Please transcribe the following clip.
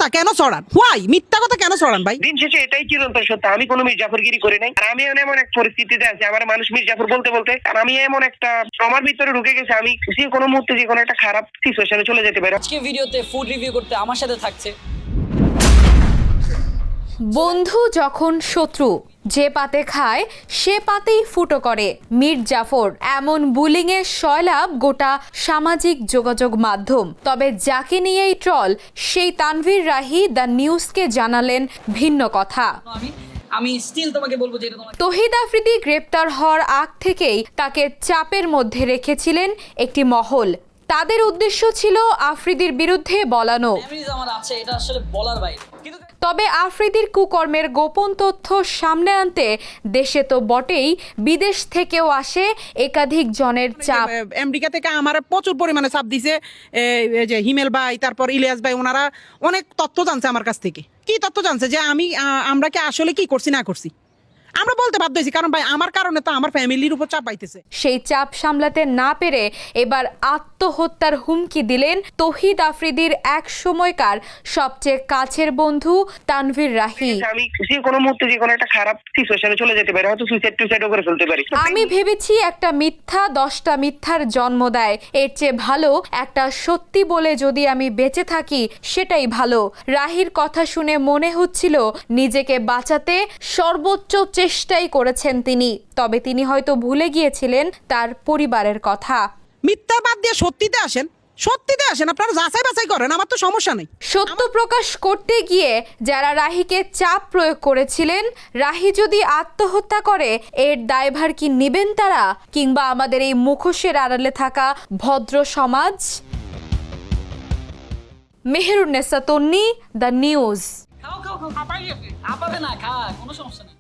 কথা কেন ছড়ান? হোয়াই মিথ্যা কথা কেন ছড়ান ভাই? দিন শেষে এটাই চিরন্তন সত্য, আমি কোনো মির্জাফরগিরি করি নাই। আর আমি এমন এক পরিস্থিতিতে আছি, আমার মানুষ মির্জাফর বলতে বলতে, আর আমি এমন একটা আমার ভিতরে ঢুকে গেছে, আমি যে কোনো মুহূর্তে যে কোনো একটা খারাপ সিচুয়েশনে চলে যেতে পারি। আজকে ভিডিওতে ফুড রিভিউ করতে আমার সাথে থাকছে বন্ধু যখন শত্রু, যে পাতে খায় সে পাতেই ফুটো করে মীর জাফর, এমন বুলিংয়ে সয়লাভ গোটা সামাজিক যোগাযোগ মাধ্যম। তবে যাকে নিয়েই ট্রল, সেই তানভীর রাহি দ্য নিউজকে জানালেন ভিন্ন কথা। আমি স্টিল তোমাকে বলবো যে এটা তোমার তহিদ আফ্রিদি গ্রেপ্তার হওয়ার আগ থেকেই তাকে চাপের মধ্যে রেখেছিলেন একটি মহল। তাদের উদ্দেশ্য ছিল আফ্রিদির বিরুদ্ধে বলানো। মেমোরিজ আমার আছে, এটা আসলে বলার বাইরে। কিন্তু তবে আফ্রিদির কুকর্মের গোপন তথ্য সামনে আনতে দেশে তো বটেই, বিদেশ থেকেও আসে একাধিক জনের চাপ। আমেরিকা থেকে আমার প্রচুর পরিমাণে চাপ দিছে, এই যে হিমেল ভাই, তারপর ইলিয়াস ভাই, ওনারা অনেক তথ্য জানছে আমার কাছ থেকে। কি তথ্য জানছে? যে আমরা কি আসলে কি করছি না করছি আমরা বলতে বাধ্য হয়েছি, কারণ ভাই আমার কারণে তো আমার ফ্যামিলির উপর চাপ পাইতেছে। সেই চাপ সামলাতে না পেরে এবার আত্মহত্যার হুমকি দিলেন তহিদ আফ্রিদির এক সময়কার সবচেয়ে কাছের বন্ধু তানভীর রাহি। আমি যে কোনো মুহূর্তে যে কোনো একটা খারাপ সিচুয়েশনে চলে যেতে পারি, হয়তো সুইসাইডও করে ফেলতে পারি। আমি ভেবেছি একটা মিথ্যা 10টা মিথ্যার জন্ম দেয়, এর চেয়ে ভালো একটা সত্যি বলে যদি আমি বেঁচে থাকি সেটাই ভালো। রাহির কথা শুনে মনে হচ্ছিল নিজেকে বাঁচাতে সর্বোচ্চ চেষ্টাই করেছেন তিনি। তবে তিনি হয়তো ভুলে গিয়েছিলেন তার পরিবারের কথা। মিথ্যা বাদ দিয়ে সত্যিতে আসেন, সত্যিতে আসেন, আপনারা যাচাই বাছাই করেন, আমার তো সমস্যা নেই। সত্য প্রকাশ করতে গিয়ে যারা রাহিকে চাপ প্রয়োগ করেছিলেন, রাহি যদি আত্মহত্যা করে এর দায়ভার কি নেবেন তারা, কিংবা আমাদের এই মুখোশের আড়ালে থাকা ভদ্র সমাজ? মেহেরুন্নেসা তন্নি, দ্য নিউজ। খাও খাও খাও, আপাবে না, খা, কোনো সমস্যা নেই।